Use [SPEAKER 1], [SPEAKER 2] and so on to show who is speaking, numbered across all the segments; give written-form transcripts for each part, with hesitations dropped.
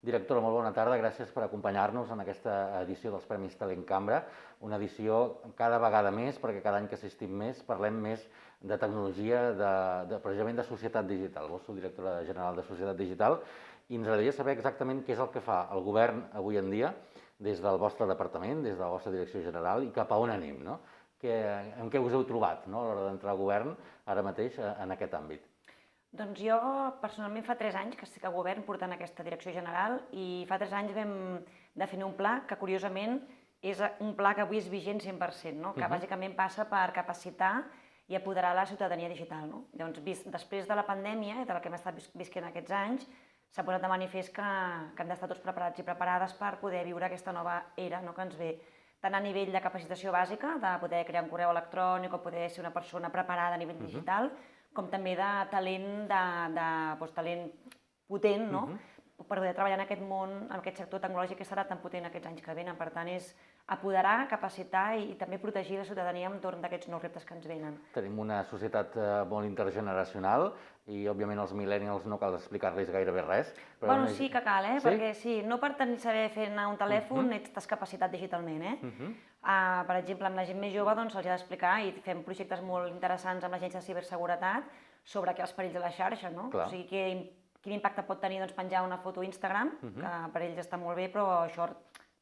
[SPEAKER 1] Directora, molt bona tarda. Gràcies per acompanyar-nos en aquesta edició dels Premis Talent Cambra, una edició cada vegada més, perquè cada any que assistim més parlem més de tecnologia, precisament de societat digital. Vos sou directora general de Societat Digital i ens agradaria saber exactament què és el que fa el govern avui en dia des del vostre departament, des de la vostra direcció general i cap a on anem, no? En què us heu trobat, no, a l'hora d'entrar al govern ara mateix en aquest àmbit?
[SPEAKER 2] Doncs jo personalment fa 3 anys que estic al govern portant aquesta direcció general i fa 3 anys vam definir un pla que curiosament és un pla que avui és vigent 100%, no? Que bàsicament passa per capacitar i apoderar la ciutadania digital. No? Llavors, després de la pandèmia i del que hem estat visquent aquests anys, s'ha posat de manifest que hem d'estar tots preparats i preparades per poder viure aquesta nova era, no? Que ens ve tant a nivell de capacitació bàsica, de poder crear un correu electrònic o poder ser una persona preparada a nivell digital, com també de talent, talent potent, no? Per poder treballar en aquest món, en aquest sector tecnològic que serà tan potent aquests anys que venen. Per tant, és apoderar, capacitar i també protegir la ciutadania entorn d'aquests nous reptes que ens venen.
[SPEAKER 1] Tenim una societat molt intergeneracional i, òbviament, els millennials no cal explicar-los gairebé res.
[SPEAKER 2] Bueno, sí que cal, perquè sí, no per saber fer anar un telèfon estàs capacitat digitalment, Per exemple, amb la gent més jove els he d'explicar i fem projectes molt interessants amb l'Agència de Ciberseguretat sobre els perills de la xarxa, no? O sigui, quin impacte pot tenir penjar una foto a Instagram, que per ells està molt bé, però això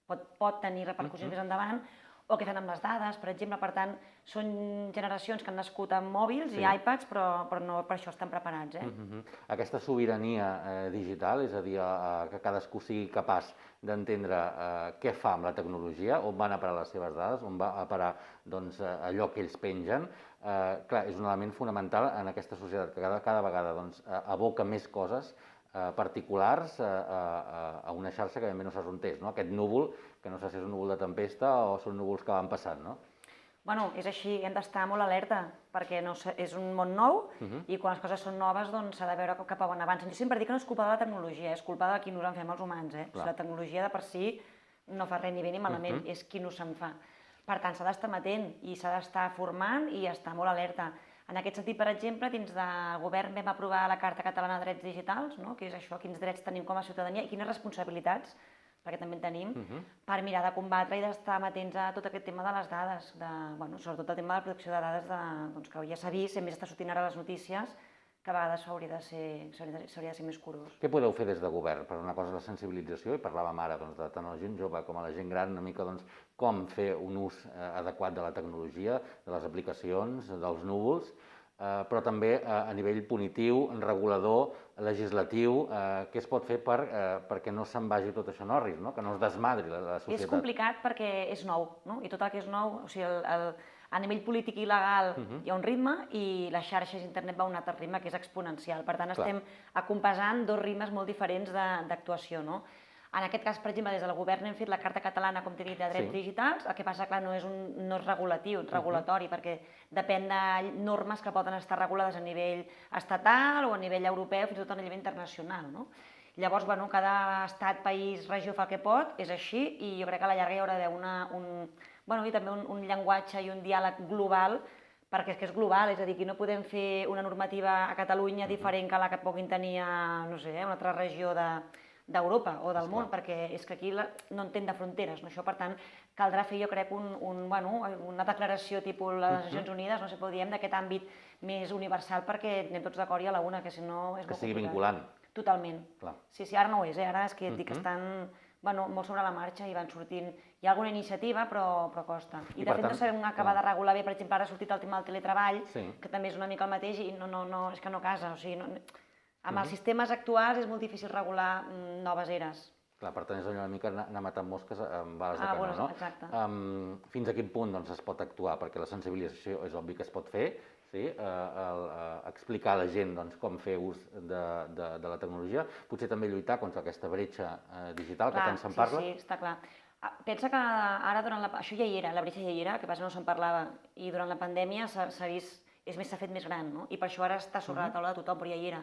[SPEAKER 2] pot tenir repercussions més endavant, o què fan amb les dades, per exemple. Per tant, són generacions que han nascut amb mòbils i iPads, però no per això estan preparats.
[SPEAKER 1] Aquesta sobirania digital, és a dir, que cadascú sigui capaç d'entendre què fa amb la tecnologia, on van a parar les seves dades, on va a parar allò que ells pengen, clar, és un element fonamental en aquesta societat que cada vegada aboca més coses particulars a una xarxa que ben bé no saps on és, no? Aquest núvol, que no sé si és un núvol de tempesta o són núvols que van passant, no?
[SPEAKER 2] Bueno, és així, hem d'estar molt alerta, perquè és un món nou i quan les coses són noves s'ha de veure cap a on avancen. Jo sempre dic que no és culpa de la tecnologia, és culpa de qui nos en fem els humans. La tecnologia de per si no fa res ni bé ni malament, és qui nos se'n fa. Per tant, s'ha d'estar amatent i s'ha d'estar formant i estar molt alerta. En aquest sentit, per exemple, dins del govern vam aprovar la Carta Catalana de Drets Digitals, que és això, quins drets tenim com a ciutadania i quines responsabilitats, perquè també en tenim, per mirar de combatre i d'estar amatents a tot aquest tema de les dades, sobretot el tema de la protecció de dades, que ja s'ha vist, sempre està sortint ara a les notícies, que a vegades s'hauria de ser més curós.
[SPEAKER 1] Què podeu fer des de govern? Per una cosa és la sensibilització, i parlàvem ara de tant a la gent jove com a la gent gran, una mica com fer un ús adequat de la tecnologia, de les aplicacions, dels núvols, però també a nivell punitiu, regulador, legislatiu, què es pot fer perquè no se'n vagi tot això en orris, que no es desmadri la societat?
[SPEAKER 2] És complicat perquè és nou, i tot el que és nou, o sigui, a nivell polític i legal hi ha un ritme i les xarxes d'internet va a un altre ritme que és exponencial. Per tant, estem acompasant dos ritmes molt diferents d'actuació, no? En aquest cas, per exemple, des del govern hem fet la Carta Catalana, com t'he dit, de drets digitals, el que passa, clar, no és regulatiu, regulatori, perquè depèn de normes que poden estar regulades a nivell estatal o a nivell europeu, fins i tot a nivell internacional, no? Llavors, cada estat, país, regió fa el que pot, és així, i jo crec que a la llarga hi haurà d'haver també un llenguatge i un diàleg global, perquè és que és global, és a dir, que no podem fer una normativa a Catalunya diferent que la que puguin tenir a, no sé, una altra regió d'Europa o del món, perquè és que aquí no entén de fronteres. Això, per tant, caldrà fer, jo crec, una declaració tipus les Nacions Unides, no sé, diem, d'aquest àmbit més universal perquè anem tots d'acord i a la una, que si no és molt complicat.
[SPEAKER 1] Que sigui vinculant.
[SPEAKER 2] Totalment. Sí, ara no ho és, ara és que et dic que estan molt sobre la marxa i van sortint. Hi ha alguna iniciativa, però costa. I de fet no sabem acabar de regular bé. Per exemple, ara ha sortit el tema del teletreball, que també és una mica el mateix i és que no casa. O sigui, amb els sistemes actuals és molt difícil regular noves eres.
[SPEAKER 1] Clar, per tant, és una mica anar matant mosques amb bales de canó, no?
[SPEAKER 2] Exacte.
[SPEAKER 1] Fins a quin punt es pot actuar? Perquè la sensibilització és obvi que es pot fer, explicar a la gent com fer ús de la tecnologia, potser també lluitar contra aquesta bretxa digital que tant se'n parla.
[SPEAKER 2] Sí, està clar. Pensa que ara, això ja hi era, la bretxa ja hi era, que passa no se'n parlava, i durant la pandèmia s'ha vist, s'ha fet més gran, i per això ara està sobre la taula de tothom, però ja hi era.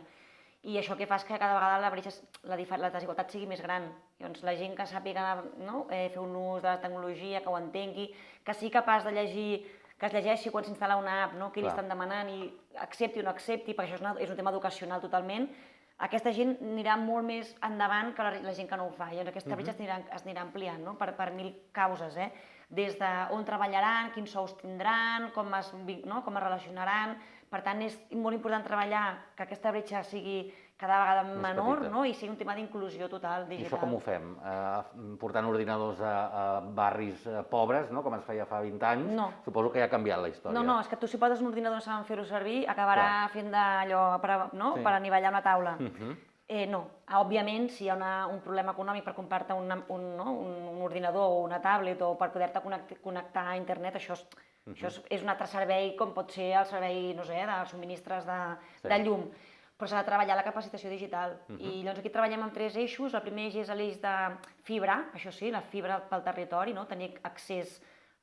[SPEAKER 2] I això que fa és que cada vegada la bretxa, la desigualtat sigui més gran. Llavors, la gent que sàpiga fer un ús de la tecnologia, que ho entengui, que sigui capaç de llegir, que es llegeixi quan s'instal·la una app, què li estan demanant i accepti o no accepti, perquè això és un tema educacional totalment, aquesta gent anirà molt més endavant que la gent que no ho fa. I aquesta bretxa es anirà ampliant, no? Per mil causes, des d'on treballaran, quins sous tindran, com es relacionaran. Per tant, és molt important treballar que aquesta bretxa sigui cada vegada menor, no? I sigui un tema d'inclusió total digital.
[SPEAKER 1] I això com ho fem? Portant ordinadors a barris pobres, com es feia fa 20 anys?
[SPEAKER 2] No.
[SPEAKER 1] Suposo que ja ha canviat la història.
[SPEAKER 2] No, és que tu si poses un ordinador no saben fer-ho servir, acabarà fent d'allò per anivellar una taula. No. Òbviament, si hi ha un problema econòmic per comprar-te un ordinador o una tablet o per poder-te connectar a internet, això és un altre servei com pot ser el servei, no sé, de subministres de llum. Però s'ha de treballar la capacitació digital. I llavors aquí treballem amb 3 eixos. El primer eix és l'eix de fibra, això sí, la fibra pel territori, tenir accés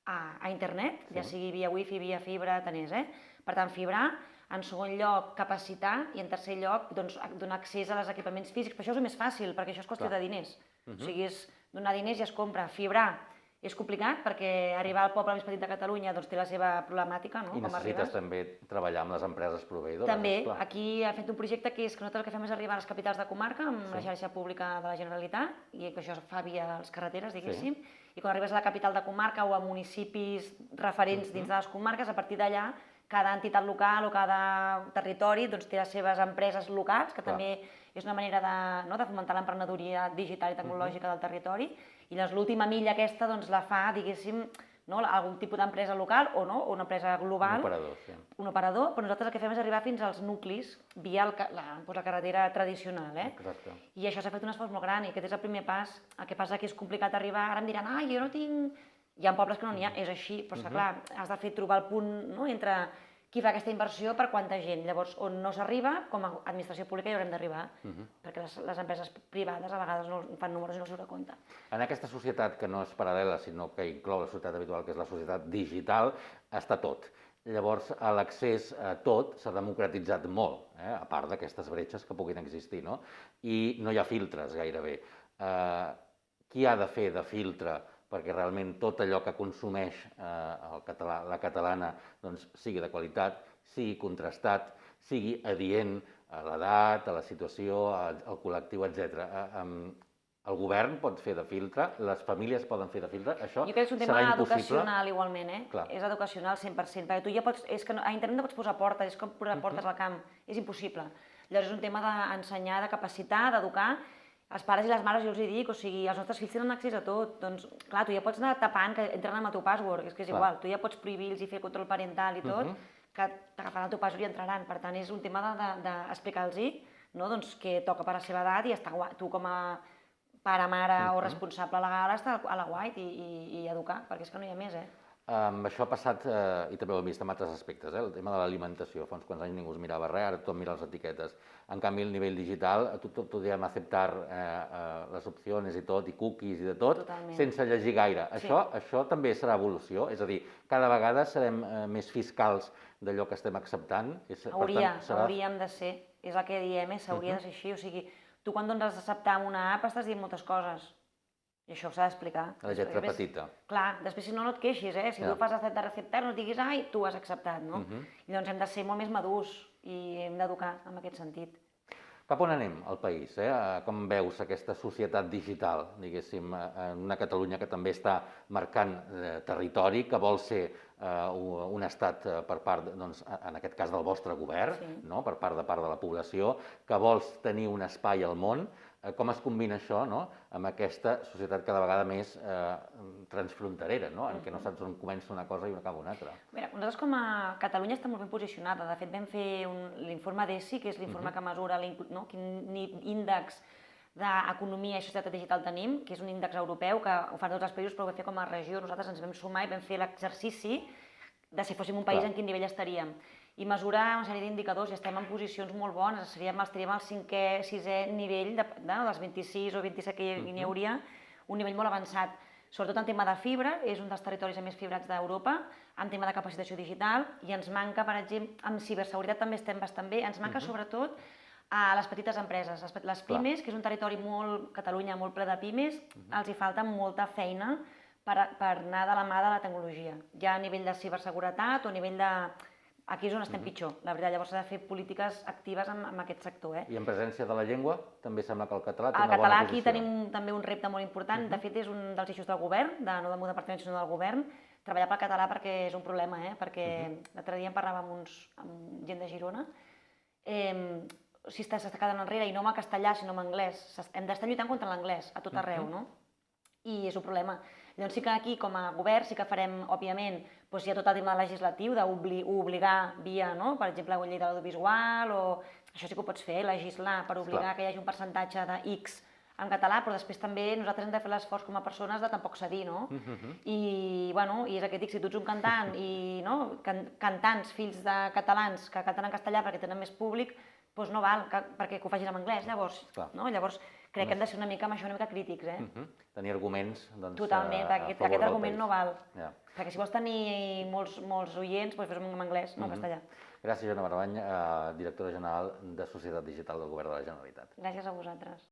[SPEAKER 2] a internet, ja sigui via wifi, via fibra, Per tant, fibrar. En segon lloc, capacitar. I en tercer lloc, donar accés als equipaments físics. Però això és el més fàcil, perquè això és qüestió de diners. O sigui, és donar diners i es compra. Fibrar és complicat perquè arribar al poble més petit de Catalunya té la seva problemàtica.
[SPEAKER 1] I necessites també treballar amb les empreses proveïdores.
[SPEAKER 2] També. Aquí hem fet un projecte que és que nosaltres el que fem és arribar a les capitals de comarca amb la xarxa pública de la Generalitat i que això es fa via les carreteres, diguéssim. I quan arribes a la capital de comarca o a municipis referents dins de les comarques, a partir d'allà cada entitat local o cada territori té les seves empreses locals, que també és una manera de fomentar l'emprenedoria digital i tecnològica del territori. I l'última milla aquesta la fa, diguéssim, algun tipus d'empresa local o una empresa global.
[SPEAKER 1] Un operador, sí.
[SPEAKER 2] Un operador, però nosaltres el que fem és arribar fins als nuclis via la carretera tradicional.
[SPEAKER 1] Exacte.
[SPEAKER 2] I això s'ha fet un esforç molt gran i aquest és el primer pas. El que passa que és complicat arribar, ara em diran, jo no tinc... Hi ha pobles que no n'hi ha, és així, però clar, has de trobar el punt entre qui fa aquesta inversió per quanta gent. Llavors, on no s'arriba, com a administració pública hi haurem d'arribar, perquè les empreses privades a vegades no fan números i no els dura compte.
[SPEAKER 1] En aquesta societat que no és paral·lela, sinó que inclou la societat habitual, que és la societat digital, està tot. Llavors, l'accés a tot s'ha democratitzat molt, a part d'aquestes bretxes que puguin existir, i no hi ha filtres gairebé. Qui ha de fer de filtre perquè realment tot allò que consumeix la catalana sigui de qualitat, sigui contrastat, sigui adient a l'edat, a la situació, al col·lectiu, etc. El govern pot fer de filtre, les famílies poden fer de filtre, això serà impossible?
[SPEAKER 2] Jo crec que és un tema educacional igualment, és educacional 100%, perquè tu ja pots, és que a internet no pots posar portes, és com posar portes al camp, és impossible. Llavors és un tema d'ensenyar, de capacitar, d'educar. Els pares i les mares, jo els hi dic, o sigui, els nostres fills tenen accés a tot, doncs, clar, tu ja pots anar tapant que entren amb el teu password, és que és igual, tu ja pots prohibir-los i fer control parental i tot, que t'agafaran el teu password i entraran, per tant, és un tema d'explicar-los que toca per la seva edat i tu com a pare, mare o responsable legal està a la guait i educar, perquè és que no hi ha més,
[SPEAKER 1] Això ha passat, i també ho hem vist en altres aspectes, el tema de l'alimentació. Fa uns quants anys ningú es mirava res, ara tothom mira les etiquetes. En canvi, al nivell digital, tothom podíem acceptar les opcions i tot, i cookies i de tot, sense llegir gaire. Això també serà evolució? És a dir, cada vegada serem més fiscals d'allò que estem acceptant?
[SPEAKER 2] Hauríem de ser, és el que diem, s'hauria de ser així. O sigui, tu quan has d'acceptar una app estàs dient moltes coses. I això s'ha d'explicar.
[SPEAKER 1] La lletra petita.
[SPEAKER 2] Clar, després si no et queixis, si tu fas de receptar no et diguis, ai, tu has acceptat, no? I llavors hem de ser molt més madurs i hem d'educar en aquest sentit.
[SPEAKER 1] Cap on anem, al país? Com veus aquesta societat digital, diguéssim, en una Catalunya que també està marcant territori, que vol ser un estat per part, en aquest cas del vostre govern, per part de la població, que vols tenir un espai al món. Com es combina això amb aquesta societat cada vegada més transfronterera, en què no saps on comença una cosa i on acaba una altra?
[SPEAKER 2] Mira, nosaltres com a Catalunya estem molt ben posicionada. De fet, vam fer l'informe DESI, que és l'informe que mesura quin índex d'economia i societat digital tenim, que és un índex europeu que ho fan tots els països, però ho vam fer com a regió. Nosaltres ens vam sumar i vam fer l'exercici de si fóssim un país en quin nivell estaríem. I mesurar una sèrie d'indicadors i estem en posicions molt bones, estaríem al 5è, 6è nivell dels 26 o 27 que hi hauria, un nivell molt avançat. Sobretot en tema de fibra, és un dels territoris més fibrats d'Europa, en tema de capacitació digital, i ens manca, per exemple, en ciberseguretat també estem bastant bé, ens manca sobretot a les petites empreses. Les pimes, que és un territori Catalunya molt ple de pimes, els hi falta molta feina per anar de la mà de la tecnologia, ja a nivell de ciberseguretat o a nivell aquí és on estem pitjor, la veritat. Llavors s'ha de fer polítiques actives en aquest sector.
[SPEAKER 1] I en presència de la llengua, també sembla que el català té
[SPEAKER 2] El
[SPEAKER 1] una bona
[SPEAKER 2] català
[SPEAKER 1] posició.
[SPEAKER 2] aquí tenim també un repte molt important. De fet, és un dels eixos del govern, no del meu departament, sinó del govern, treballar pel català perquè és un problema, perquè l'altre dia en parlava amb gent de Girona, si s'està quedant enrere, i no amb el castellà, sinó amb anglès. Hem d'estar lluitant contra l'anglès a tot arreu, no? I és un problema. Llavors sí que aquí, com a govern, sí que farem, òbviament, hi ha tot el tema legislatiu d'obligar via, per exemple, la llei de l'audiovisual, o això sí que ho pots fer, legislar per obligar que hi hagi un percentatge de X en català, però després també nosaltres hem de fer l'esforç com a persones de tampoc cedir, no? I és el que dic, si tu ets un cantant i cantants, fills de catalans que canten en castellà perquè tenen més públic, doncs no val perquè ho facin en anglès, llavors. Llavors crec que hem de ser una mica crítics,
[SPEAKER 1] Tenir arguments, doncs,
[SPEAKER 2] totalment, aquest argument no val. Perquè si vols tenir molts oients, doncs fes-ho en anglès, no en castellà.
[SPEAKER 1] Gràcies, Joana Barbany, directora general de Societat Digital del Govern de la Generalitat.
[SPEAKER 2] Gràcies a vosaltres.